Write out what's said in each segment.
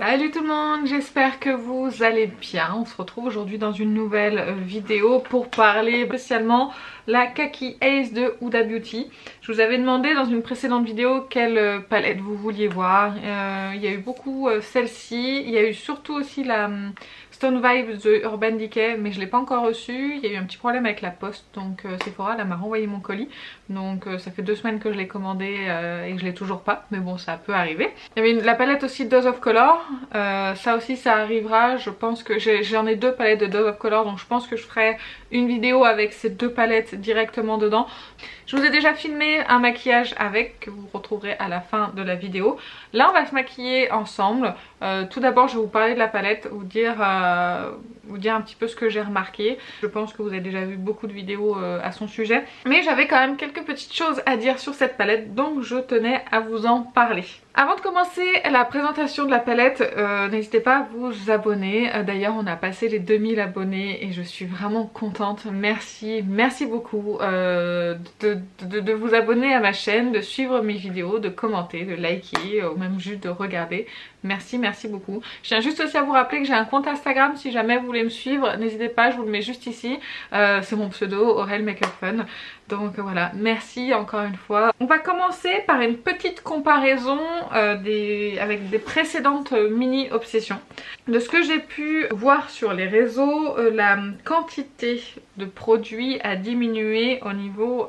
Salut tout le monde, j'espère que vous allez bien. On se retrouve aujourd'hui dans une nouvelle vidéo pour parler spécialement la Kaki Ace de Huda Beauty. Je vous avais demandé dans une précédente vidéo quelle palette vous vouliez voir. Il y a eu beaucoup celle-ci, il y a eu surtout aussi la Stone Vibes de Urban Decay, mais je ne l'ai pas encore reçue. Il y a eu un petit problème avec la poste, donc Sephora elle m'a renvoyé mon colis. Donc ça fait 2 semaines que je l'ai commandé et que je l'ai toujours pas, mais bon ça peut arriver. Il y avait la palette aussi Dose of Color, ça aussi ça arrivera. Je pense que j'en ai 2 palettes de Dose of Color, donc je pense que je ferai une vidéo avec ces 2 palettes directement dedans. Je vous ai déjà filmé un maquillage avec, que vous retrouverez à la fin de la vidéo. Là on va se maquiller ensemble. Tout d'abord je vais vous parler de la palette, vous dire un petit peu ce que j'ai remarqué. Je pense que vous avez déjà vu beaucoup de vidéos à son sujet, mais j'avais quand même quelques petites choses à dire sur cette palette, donc je tenais à vous en parler. Avant de commencer la présentation de la palette, n'hésitez pas à vous abonner. D'ailleurs on a passé les 2000 abonnés et je suis vraiment contente. Merci beaucoup de vous abonner à ma chaîne, de suivre mes vidéos, de commenter, de liker ou même juste de regarder. Merci beaucoup. Je tiens juste aussi à vous rappeler que j'ai un compte Instagram si jamais vous voulez me suivre. N'hésitez pas, je vous le mets juste ici. C'est mon pseudo, Aurel Makeup Fun. Donc voilà, merci encore une fois. On va commencer par une petite comparaison avec des précédentes mini obsessions. De ce que j'ai pu voir sur les réseaux, la quantité de produits a diminué au niveau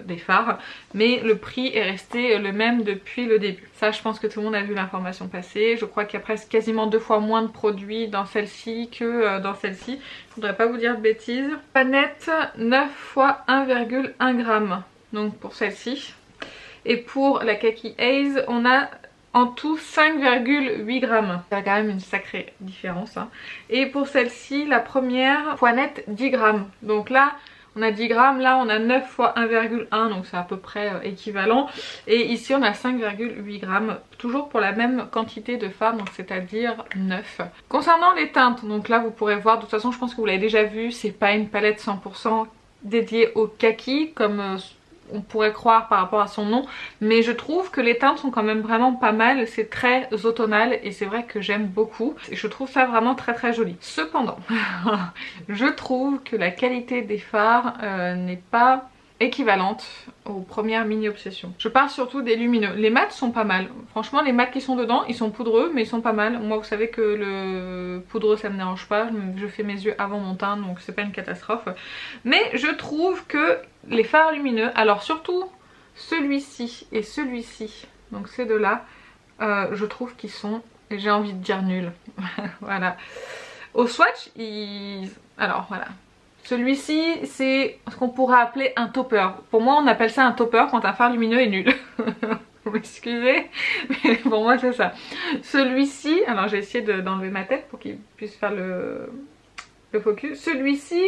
des fards, mais le prix est resté le même depuis le début. Ça, je pense que tout le monde a vu l'information passer. Je crois qu'il y a presque quasiment 2 fois moins de produits dans celle-ci que dans celle-ci. Je voudrais pas vous dire de bêtises. Panette 9 x 1,1 g. Donc pour celle-ci. Et pour la Kaki Ace, on a en tout 5,8 grammes. C'est quand même une sacrée différence. Hein. Et pour celle-ci, la première, poinette 10 grammes. Donc là, on a 10 grammes, là on a 9 x 1,1, donc c'est à peu près équivalent. Et ici on a 5,8 grammes, toujours pour la même quantité de fard, donc c'est-à-dire 9. Concernant les teintes, donc là vous pourrez voir, de toute façon je pense que vous l'avez déjà vu, c'est pas une palette 100% dédiée au kaki, comme on pourrait croire par rapport à son nom, mais je trouve que les teintes sont quand même vraiment pas mal. C'est très automnal et c'est vrai que j'aime beaucoup. Je trouve ça vraiment très joli. Cependant, je trouve que la qualité des fards n'est pas équivalente aux premières mini obsessions. Je parle surtout des lumineux. Les mats sont pas mal. Franchement les mats qui sont dedans, ils sont poudreux mais ils sont pas mal. Moi vous savez que le poudreux ça me dérange pas. Je fais mes yeux avant mon teint donc c'est pas une catastrophe. Mais je trouve que les fards lumineux, alors surtout celui-ci et celui-ci, donc ces deux là, je trouve qu'ils sont, j'ai envie de dire nuls. Voilà. Au swatch, alors voilà. Celui-ci, c'est ce qu'on pourrait appeler un topper. Pour moi, on appelle ça un topper quand un fard lumineux est nul. Vous m'excusez, mais pour moi, c'est ça. Celui-ci, alors j'ai essayé d'enlever ma tête pour qu'il puisse faire le focus. Celui-ci,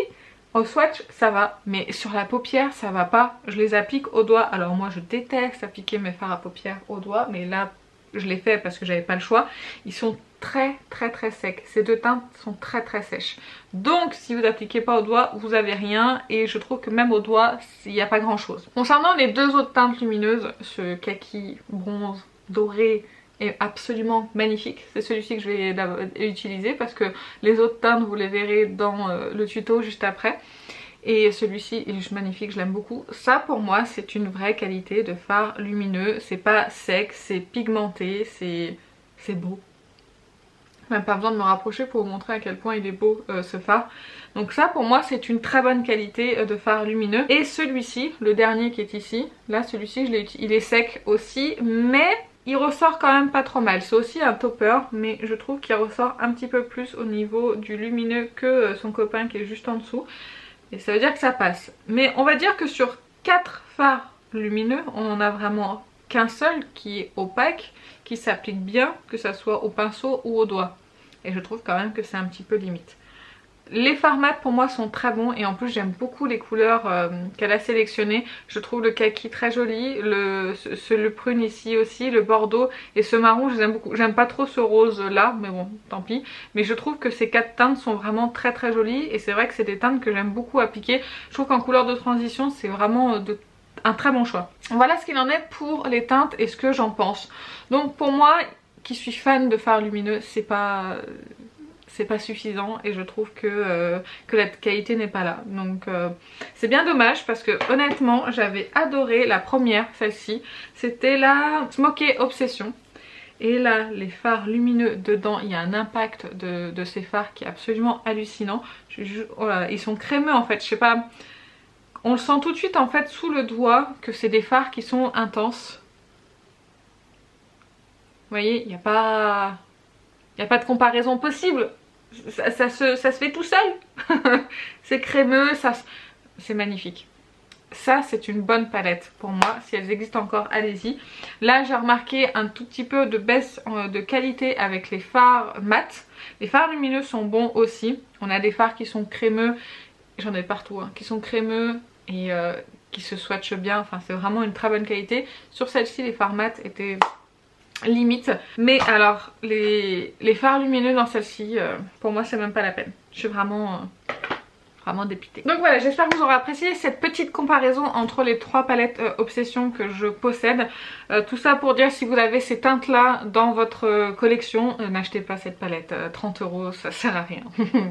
au swatch, ça va. Mais sur la paupière, ça va pas. Je les applique au doigt. Alors moi, je déteste appliquer mes fards à paupières au doigt. Mais là, je l'ai fait parce que j'avais pas le choix. Ils sont très secs. Ces 2 teintes sont très sèches. Donc si vous n'appliquez pas au doigt, vous avez rien. Et je trouve que même au doigt, il n'y a pas grand chose. Concernant les 2 autres teintes lumineuses, ce kaki bronze doré est absolument magnifique. C'est celui-ci que je vais utiliser parce que les autres teintes, vous les verrez dans le tuto juste après. Et celui-ci est juste magnifique, je l'aime beaucoup. Ça pour moi c'est une vraie qualité de fard lumineux. C'est pas sec, c'est pigmenté, c'est beau. Même pas besoin de me rapprocher pour vous montrer à quel point il est beau ce fard. Donc ça pour moi c'est une très bonne qualité de fard lumineux. Et celui-ci, le dernier qui est ici, là celui-ci il est sec aussi, mais il ressort quand même pas trop mal. C'est aussi un topper, mais je trouve qu'il ressort un petit peu plus au niveau du lumineux que son copain qui est juste en dessous. Et ça veut dire que ça passe. Mais on va dire que sur 4 fards lumineux, on en a vraiment qu'un seul qui est opaque, qui s'applique bien, que ça soit au pinceau ou au doigt. Et je trouve quand même que c'est un petit peu limite. Les fards mat pour moi sont très bons et en plus j'aime beaucoup les couleurs qu'elle a sélectionnées. Je trouve le kaki très joli, le prune ici aussi, le bordeaux et ce marron je les aime beaucoup. J'aime pas trop ce rose là mais bon tant pis. Mais je trouve que ces 4 teintes sont vraiment très jolies et c'est vrai que c'est des teintes que j'aime beaucoup appliquer. Je trouve qu'en couleur de transition c'est vraiment un très bon choix. Voilà ce qu'il en est pour les teintes et ce que j'en pense. Donc pour moi qui suis fan de fard lumineux, c'est pas suffisant et je trouve que la qualité n'est pas là. Donc c'est bien dommage parce que honnêtement j'avais adoré la première, celle-ci. C'était la Smoky Obsession. Et là les fards lumineux dedans, il y a un impact de ces fards qui est absolument hallucinant. Oh là, ils sont crémeux en fait, je sais pas. On le sent tout de suite en fait sous le doigt que c'est des fards qui sont intenses. Vous voyez, il n'y a pas de comparaison possible. Ça se fait tout seul. C'est crémeux, c'est magnifique. Ça c'est une bonne palette pour moi, si elles existent encore, allez-y. Là j'ai remarqué un tout petit peu de baisse de qualité avec les fards mat. Les fards lumineux sont bons aussi. On a des fards qui sont crémeux, j'en ai partout, hein, qui sont crémeux et qui se swatchent bien. Enfin c'est vraiment une très bonne qualité. Sur celle-ci les fards mat étaient limite, mais alors les fards lumineux dans celle-ci pour moi c'est même pas la peine. Je suis vraiment dépitée. Donc voilà, j'espère que vous aurez apprécié cette petite comparaison entre les trois palettes Obsession que je possède. Tout ça pour dire, si vous avez ces teintes là dans votre collection, n'achetez pas cette palette, 30 €, ça sert à rien.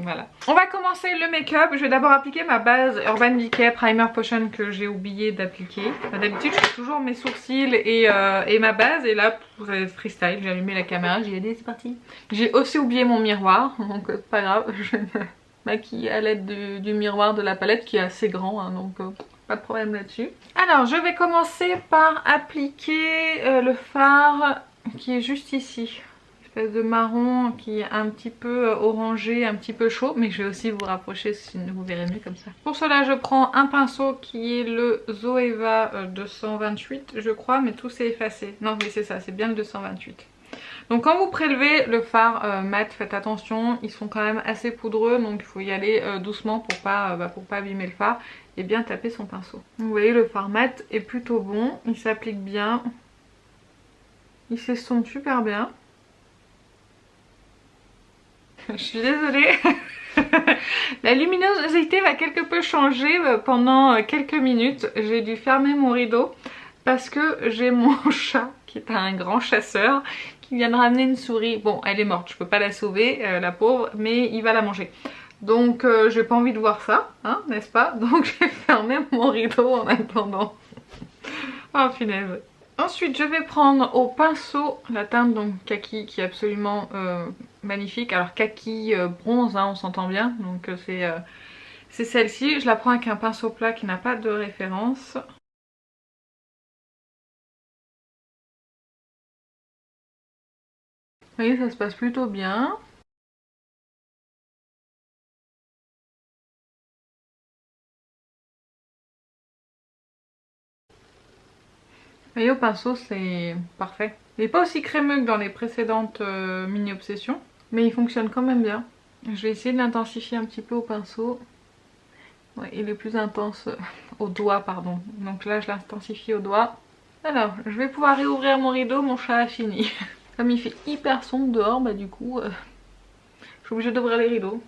Voilà. On va commencer le make-up. Je vais d'abord appliquer ma base Urban Decay Primer Potion que j'ai oublié d'appliquer. D'habitude je fais toujours mes sourcils et ma base, et là vous avez freestyle, j'ai allumé la caméra, j'ai dit c'est parti. J'ai aussi oublié mon miroir, donc c'est pas grave, je maquille à l'aide du miroir de la palette qui est assez grand, hein, donc pas de problème là-dessus. Alors je vais commencer par appliquer le fard qui est juste ici, une espèce de marron qui est un petit peu orangé, un petit peu chaud, mais je vais aussi vous rapprocher si vous verrez mieux comme ça. Pour cela je prends un pinceau qui est le Zoeva 228 je crois, mais tout s'est effacé. Non oui c'est ça, c'est bien le 228. Donc quand vous prélevez le fard mat, faites attention, ils sont quand même assez poudreux, donc il faut y aller doucement pour pas abîmer le fard et bien taper son pinceau. Vous voyez, le fard mat est plutôt bon, il s'applique bien, il s'estompe super bien. Je suis désolée. La luminosité va quelque peu changer pendant quelques minutes. J'ai dû fermer mon rideau parce que j'ai mon chat qui est un grand chasseur qui vient de ramener une souris. Bon, elle est morte, je peux pas la sauver, la pauvre, mais il va la manger. Donc j'ai pas envie de voir ça, hein, n'est-ce pas? Donc j'ai fermé mon rideau en attendant. Oh punaise. Ensuite je vais prendre au pinceau la teinte donc kaki qui est absolument magnifique. Alors kaki bronze, hein, on s'entend bien, donc c'est celle-ci. Je la prends avec un pinceau plat qui n'a pas de référence. Vous voyez, ça se passe plutôt bien. Vous voyez, au pinceau c'est parfait. Il n'est pas aussi crémeux que dans les précédentes mini obsessions, mais il fonctionne quand même bien. Je vais essayer de l'intensifier un petit peu au pinceau. Ouais, il est plus intense au doigt, pardon. Donc là je l'intensifie au doigt. Alors, je vais pouvoir réouvrir mon rideau, mon chat a fini. Comme il fait hyper sombre dehors, bah du coup, je suis obligée d'ouvrir les rideaux.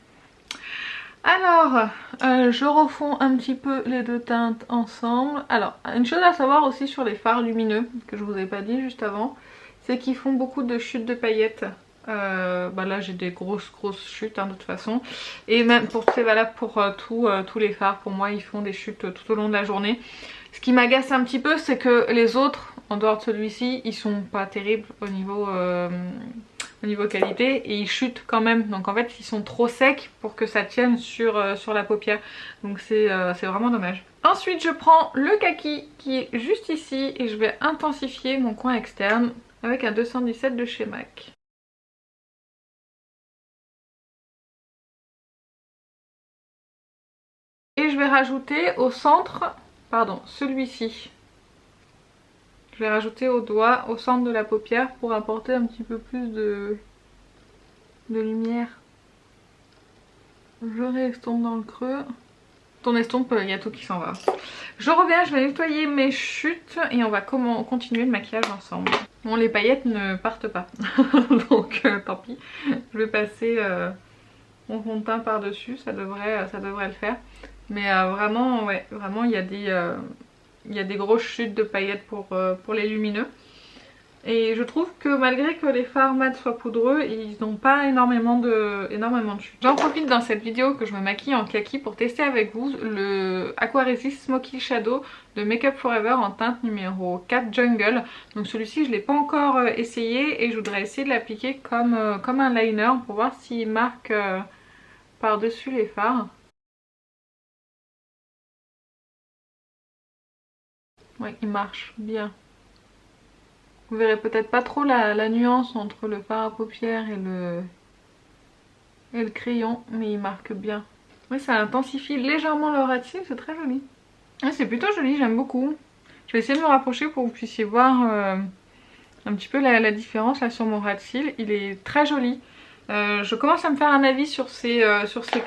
Alors, je refonds un petit peu les deux teintes ensemble. Alors, une chose à savoir aussi sur les fards lumineux, que je vous ai pas dit juste avant, c'est qu'ils font beaucoup de chutes de paillettes. Bah là j'ai des grosses chutes hein, de toute façon. Et même c'est valable pour tous les fards, pour moi ils font des chutes tout au long de la journée. Ce qui m'agace un petit peu c'est que les autres, en dehors de celui-ci, ils sont pas terribles au niveau qualité et ils chutent quand même. Donc en fait ils sont trop secs pour que ça tienne sur la paupière. Donc c'est vraiment dommage. Ensuite je prends le kaki qui est juste ici et je vais intensifier mon coin externe avec un 217 de chez MAC. Et je vais rajouter au centre, pardon, celui-ci. Je vais rajouter au doigt, au centre de la paupière pour apporter un petit peu plus de lumière. Je réestompe dans le creux. Ton estompe, il y a tout qui s'en va. Je reviens, je vais nettoyer mes chutes et on va continuer le maquillage ensemble. Bon, les paillettes ne partent pas, donc tant pis. Je vais passer mon fond de teint par-dessus, ça devrait le faire. Mais vraiment, ouais, vraiment il y a des grosses chutes de paillettes pour les lumineux. Et je trouve que malgré que les fards mat soient poudreux, ils n'ont pas énormément de chute. J'en profite dans cette vidéo que je me maquille en kaki pour tester avec vous le Aqua Resist Smoky Shadow de Make Up Forever en teinte numéro 4 Jungle. Donc celui-ci je ne l'ai pas encore essayé et je voudrais essayer de l'appliquer comme un liner pour voir s'il marque par-dessus les fards. Ouais, il marche bien. Vous verrez peut-être pas trop la nuance entre le fard à paupières et le crayon, mais il marque bien. Oui, ça intensifie légèrement le rat de cils, c'est très joli. Ouais, c'est plutôt joli, j'aime beaucoup. Je vais essayer de me rapprocher pour que vous puissiez voir un petit peu la différence là sur mon rat de cils. Il est très joli. Je commence à me faire un avis sur ces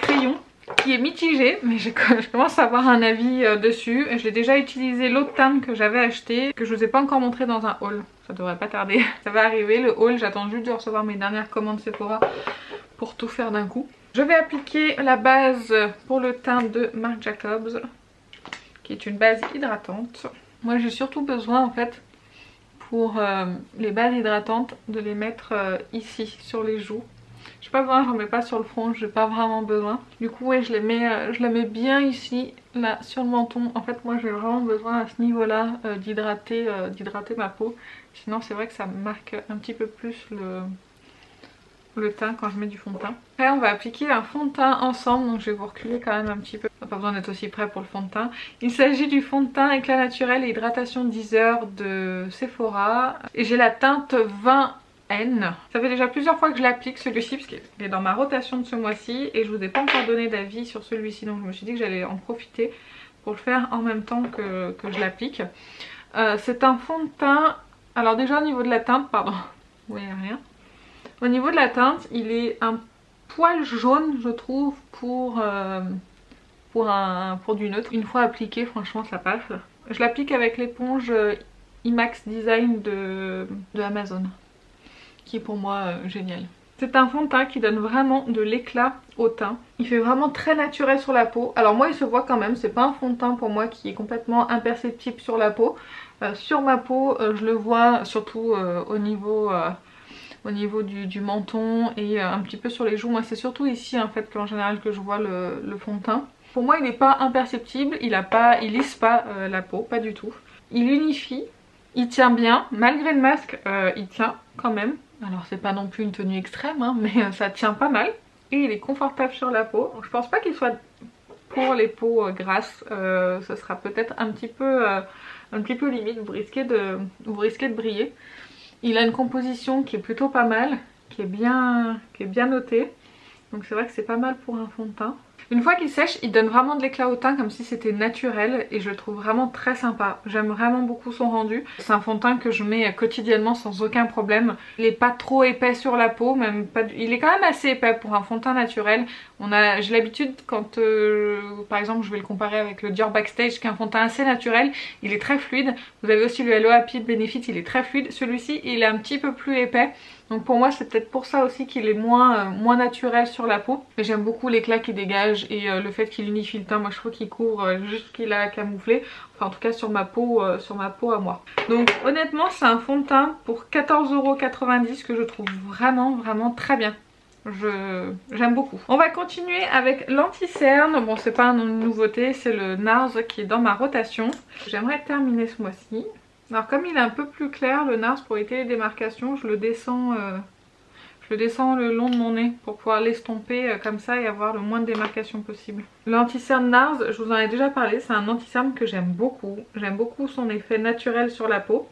crayons, qui est mitigé, mais je commence à avoir un avis dessus. J'ai déjà utilisé l'autre teinte que j'avais acheté, que je vous ai pas encore montré dans un haul. Ça devrait pas tarder, ça va arriver le haul. J'attends juste de recevoir mes dernières commandes Sephora pour tout faire d'un coup. Je vais appliquer la base pour le teint de Marc Jacobs, qui est une base hydratante. Moi j'ai surtout besoin en fait pour les bases hydratantes de les mettre ici sur les joues. J'ai pas besoin, j'en mets pas sur le front, j'ai pas vraiment besoin. Du coup ouais, je la mets bien ici, là sur le menton. En fait moi j'ai vraiment besoin à ce niveau là d'hydrater ma peau. Sinon c'est vrai que ça marque un petit peu plus le teint quand je mets du fond de teint. Après on va appliquer un fond de teint ensemble, donc je vais vous reculer quand même un petit peu. On n'a pas besoin d'être aussi près pour le fond de teint. Il s'agit du fond de teint éclat naturel et hydratation 10 heures de Sephora. Et j'ai la teinte 20N. Ça fait déjà plusieurs fois que je l'applique celui-ci parce qu'il est dans ma rotation de ce mois-ci. Et je vous ai pas encore donné d'avis sur celui-ci, donc je me suis dit que j'allais en profiter pour le faire en même temps que je l'applique. C'est un fond de teint, alors déjà au niveau de la teinte, pardon, vous voyez rien. Au niveau de la teinte, il est un poil jaune, je trouve, pour du neutre. Une fois appliqué, franchement, ça passe. Je l'applique avec l'éponge IMAX Design de Amazon, qui est pour moi génial. C'est un fond de teint qui donne vraiment de l'éclat au teint. Il fait vraiment très naturel sur la peau. Alors moi, il se voit quand même, c'est pas un fond de teint pour moi qui est complètement imperceptible sur la peau. Sur ma peau, je le vois surtout au niveau du menton et un petit peu sur les joues. Moi c'est surtout ici en fait qu'en général que je vois le fond de teint. Pour moi il n'est pas imperceptible, il lisse pas la peau, pas du tout. Il unifie, il tient bien, malgré le masque il tient quand même. Alors c'est pas non plus une tenue extrême hein, mais ça tient pas mal. Et il est confortable sur la peau. Donc, je pense pas qu'il soit pour les peaux grasses, ce sera peut-être un petit peu limite, vous risquez de briller. Il a une composition qui est plutôt pas mal, qui est bien notée. Donc c'est vrai que c'est pas mal pour un fond de teint. Une fois qu'il sèche, il donne vraiment de l'éclat au teint comme si c'était naturel et je le trouve vraiment très sympa. J'aime vraiment beaucoup son rendu. C'est un fond de teint que je mets quotidiennement sans aucun problème. Il est pas trop épais sur la peau, même pas. Il est quand même assez épais pour un fond de teint naturel. J'ai l'habitude quand par exemple je vais le comparer avec le Dior Backstage qui est un fond de teint assez naturel, il est très fluide. Vous avez aussi le Hello Happy Benefit, il est très fluide. Celui-ci il est un petit peu plus épais. Donc pour moi c'est peut-être pour ça aussi qu'il est moins naturel sur la peau. Mais j'aime beaucoup l'éclat qu'il dégage et le fait qu'il unifie le teint. Moi je trouve qu'il couvre juste ce qu'il a à camoufler. Enfin en tout cas sur ma peau à moi. Donc honnêtement c'est un fond de teint pour 14,90 € que je trouve vraiment très bien. J'aime beaucoup. On va continuer avec l'anti-cerne. Bon c'est pas une nouveauté, c'est le NARS qui est dans ma rotation. J'aimerais terminer ce mois-ci. Alors comme il est un peu plus clair le NARS pour éviter les démarcations, je le descends le long de mon nez pour pouvoir l'estomper comme ça et avoir le moins de démarcations possible. L'anti-cerne NARS, je vous en ai déjà parlé, c'est un anti-cerne que j'aime beaucoup. J'aime beaucoup son effet naturel sur la peau.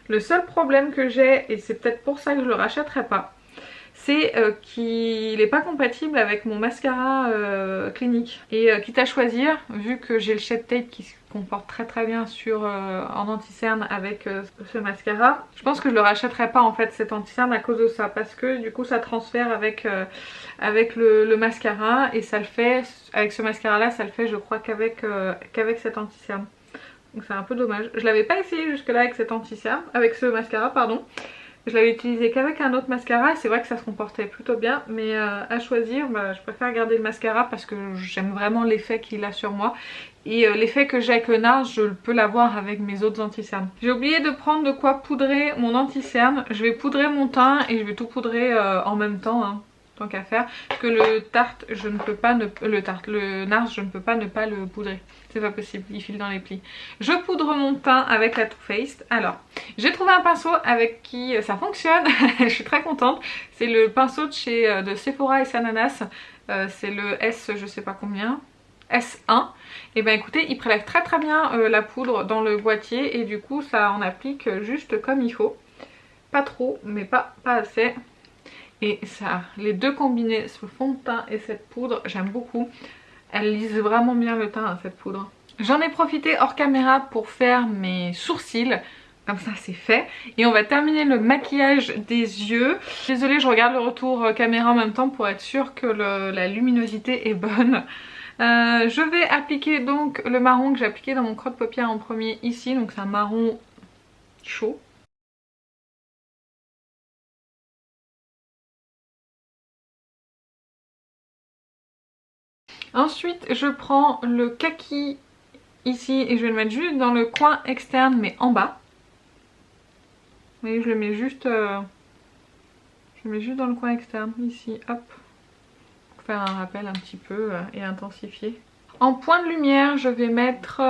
Le seul problème que j'ai, et c'est peut-être pour ça que je le rachèterai pas, c'est qu'il n'est pas compatible avec mon mascara clinique. Et quitte à choisir, vu que j'ai le Shape Tape qui se comporte très bien en anti-cerne avec ce mascara, je pense que je le rachèterai pas en fait cet anti-cerne à cause de ça, parce que du coup ça transfère avec le mascara et ça le fait, avec ce mascara là ça le fait je crois qu'avec cet anti-cerne. Donc c'est un peu dommage. Je l'avais pas essayé jusque là avec cet anti-cerne, avec ce mascara pardon. Je l'avais utilisé qu'avec un autre mascara et c'est vrai que ça se comportait plutôt bien. Mais à choisir, bah, je préfère garder le mascara parce que j'aime vraiment l'effet qu'il a sur moi. Et l'effet que j'ai avec le NARS, je peux l'avoir avec mes autres anti-cernes. J'ai oublié de prendre de quoi poudrer mon anti-cerne. Je vais poudrer mon teint et je vais tout poudrer en même temps, hein, tant qu'à faire. Parce que le Tarte, je ne peux pas le NARS, je ne peux pas ne pas le poudrer. C'est pas possible, il file dans les plis. Je poudre mon teint avec la Too Faced. Alors, j'ai trouvé un pinceau avec qui ça fonctionne. Je suis très contente. C'est le pinceau de Sephora et Sananas. C'est le S je sais pas combien. S1. Et ben écoutez, il prélève très très bien la poudre dans le boîtier. Et du coup, ça en applique juste comme il faut. Pas trop, mais pas assez. Et ça, les deux combinés, ce fond de teint et cette poudre, j'aime beaucoup. Elle lisse vraiment bien le teint, hein, cette poudre. J'en ai profité hors caméra pour faire mes sourcils. Comme ça c'est fait. Et on va terminer le maquillage des yeux. Désolée, je regarde le retour caméra en même temps pour être sûre que la luminosité est bonne. Je vais appliquer donc le marron que j'ai appliqué dans mon creux de paupière en premier ici. Donc c'est un marron chaud. Ensuite je prends le kaki ici et je vais le mettre juste dans le coin externe mais en bas. Vous voyez, je le mets juste dans le coin externe ici, hop. Pour faire un rappel un petit peu et intensifier. En point de lumière je vais mettre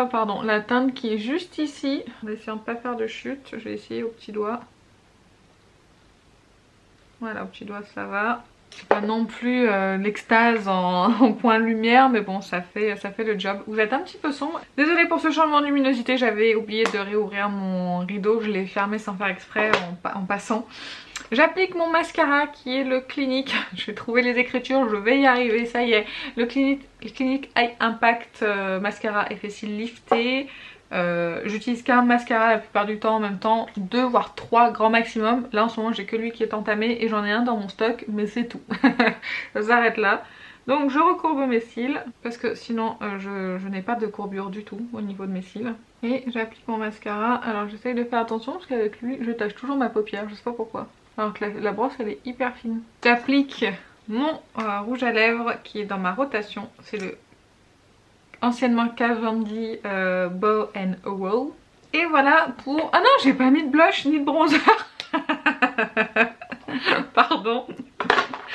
la teinte qui est juste ici. En essayant de ne pas faire de chute, je vais essayer au petit doigt. Voilà, au petit doigt ça va. C'est pas non plus l'extase en point de lumière, mais bon ça fait le job. Vous êtes un petit peu sombre. Désolée pour ce changement de luminosité, j'avais oublié de réouvrir mon rideau, je l'ai fermé sans faire exprès en passant. J'applique mon mascara qui est le Clinique. Je vais trouver les écritures, je vais y arriver, ça y est. Le Clinique Eye Impact Mascara effet cils lifté. J'utilise qu'un mascara la plupart du temps en même temps, 2 voire 3 grand maximum. Là en ce moment j'ai que lui qui est entamé et j'en ai un dans mon stock, mais c'est tout. Ça s'arrête là. Donc je recourbe mes cils parce que sinon je n'ai pas de courbure du tout au niveau de mes cils. Et j'applique mon mascara. Alors j'essaye de faire attention parce qu'avec lui je tâche toujours ma paupière, je sais pas pourquoi. Alors que la brosse elle est hyper fine. J'applique mon rouge à lèvres qui est dans ma rotation, c'est le anciennement Cavendish Bow and Roll. Et voilà pour... Ah non, j'ai pas mis de blush ni de bronzer. Pardon.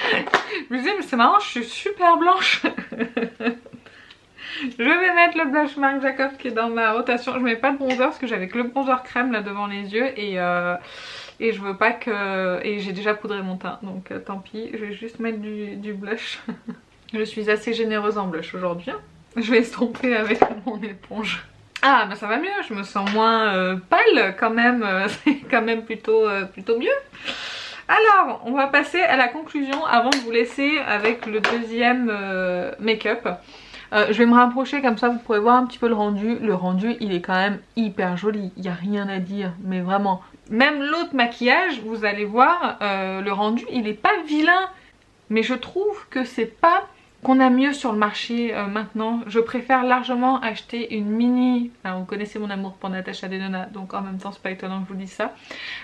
Je me disais mais c'est marrant, je suis super blanche. Je vais mettre le blush Marc Jacobs qui est dans ma rotation. Je mets pas de bronzer parce que j'avais que le bronzer crème là devant les yeux et je veux pas que... Et j'ai déjà poudré mon teint donc tant pis, je vais juste mettre du blush. Je suis assez généreuse en blush aujourd'hui, hein. Je vais estomper avec mon éponge. Ah mais ça va mieux, je me sens moins pâle quand même, c'est quand même plutôt mieux. Alors on va passer à la conclusion avant de vous laisser avec le deuxième make-up. Je vais me rapprocher comme ça vous pourrez voir un petit peu le rendu. Le rendu il est quand même hyper joli, il n'y a rien à dire, mais vraiment. Même l'autre maquillage vous allez voir, le rendu il est pas vilain. Mais je trouve que c'est pas... qu'on a mieux sur le marché maintenant. Je préfère largement acheter une mini... Enfin, vous connaissez mon amour pour Natasha Denona, donc en même temps c'est pas étonnant que je vous dise ça.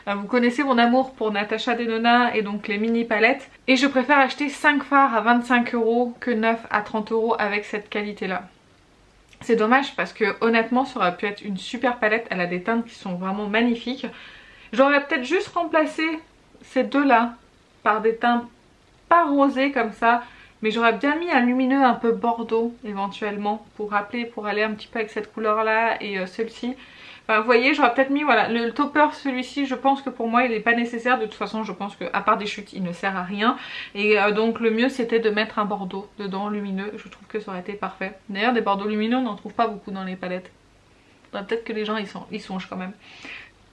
Vous connaissez mon amour pour Natasha Denona et donc les mini palettes. Et je préfère acheter 5 fards à 25 € que 9 à 30 € avec cette qualité là. C'est dommage parce que honnêtement ça aurait pu être une super palette. Elle a des teintes qui sont vraiment magnifiques. J'aurais peut-être juste remplacé ces deux là par des teintes pas rosés comme ça, mais j'aurais bien mis un lumineux un peu bordeaux éventuellement pour rappeler, pour aller un petit peu avec cette couleur là et celle-ci. Enfin, vous voyez, j'aurais peut-être mis voilà le topper, celui-ci je pense que pour moi il n'est pas nécessaire. De toute façon je pense qu'à part des chutes il ne sert à rien. Et donc le mieux c'était de mettre un bordeaux dedans lumineux, je trouve que ça aurait été parfait. D'ailleurs des bordeaux lumineux on n'en trouve pas beaucoup dans les palettes. Faudrait peut-être que les gens y songent quand même.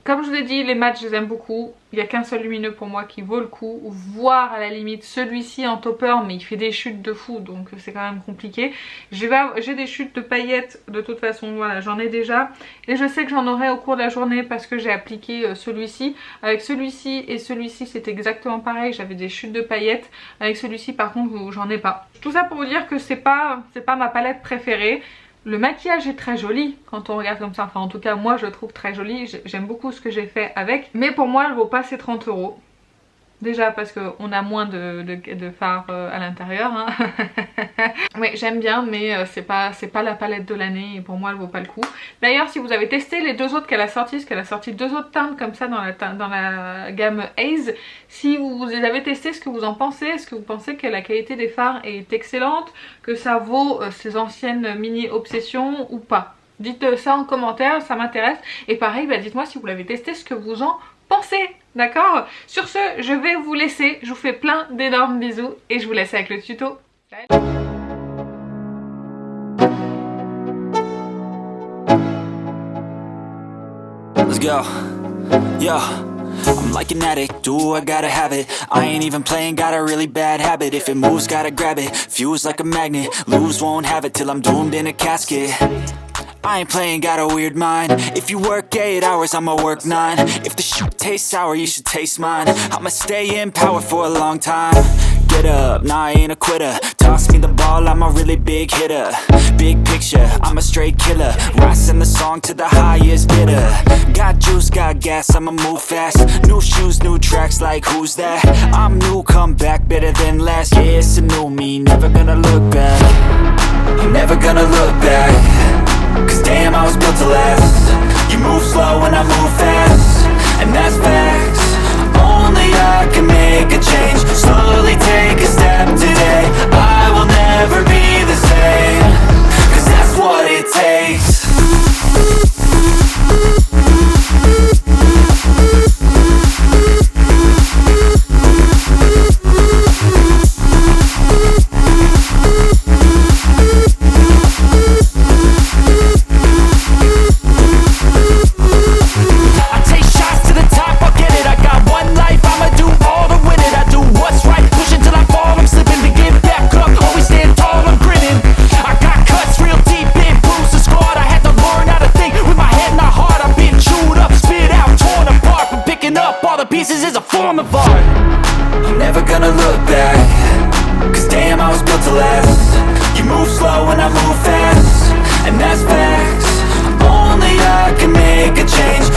Comme je vous ai dit, les mats je les aime beaucoup. Il n'y a qu'un seul lumineux pour moi qui vaut le coup. Voire à la limite celui-ci en topper, mais il fait des chutes de fou donc c'est quand même compliqué. J'ai des chutes de paillettes de toute façon, voilà j'en ai déjà. Et je sais que j'en aurai au cours de la journée parce que j'ai appliqué celui-ci. Avec celui-ci et celui-ci c'est exactement pareil, j'avais des chutes de paillettes. Avec celui-ci par contre j'en ai pas. Tout ça pour vous dire que c'est pas ma palette préférée. Le maquillage est très joli quand on regarde comme ça, enfin en tout cas moi je le trouve très joli, j'aime beaucoup ce que j'ai fait avec, mais pour moi elle vaut pas ces 30 €. Déjà parce qu'on a moins de fard à l'intérieur, hein. Oui, j'aime bien, mais c'est pas la palette de l'année et pour moi elle vaut pas le coup. D'ailleurs, si vous avez testé les deux autres qu'elle a sortis, parce qu'elle a sorti deux autres teintes comme ça dans la gamme Haze, si vous les avez testés, ce que vous en pensez? Est-ce que vous pensez que la qualité des fards est excellente, que ça vaut ces anciennes mini obsessions ou pas? Dites ça en commentaire, ça m'intéresse. Et pareil, bah dites-moi si vous l'avez testé, ce que vous en pensez, d'accord? Sur ce, je vais vous laisser, je vous fais plein d'énormes bisous et je vous laisse avec le tuto. Salut. Let's go, yeah. I'm like an addict, do I gotta have it. I ain't even playing, got a really bad habit. If it moves, gotta grab it, fuse like a magnet. Lose, won't have it till I'm doomed in a casket. I ain't playing, got a weird mind. If you work 8 hours, I'ma work 9. If the shit tastes sour, you should taste mine. I'ma stay in power for a long time. Get up, nah, I ain't a quitter. Toss me the ball, I'm a really big hitter. Big picture, I'm a straight killer. Rising the song to the highest bidder. Got juice, got gas, I'ma move fast. New shoes, new tracks, like who's that? I'm new, come back, better than last. Yeah, it's a new me, never gonna look back. I'm never gonna look back. Cause damn, I was built to last. You move slow and I move fast, and that's facts. Only I can make a change. Slowly take a step today. I will never be the same. Cause that's what it takes. Pieces is a form of art. I'm never gonna look back. Cause damn, I was built to last. You move slow and I move fast, and that's facts. Only I can make a change.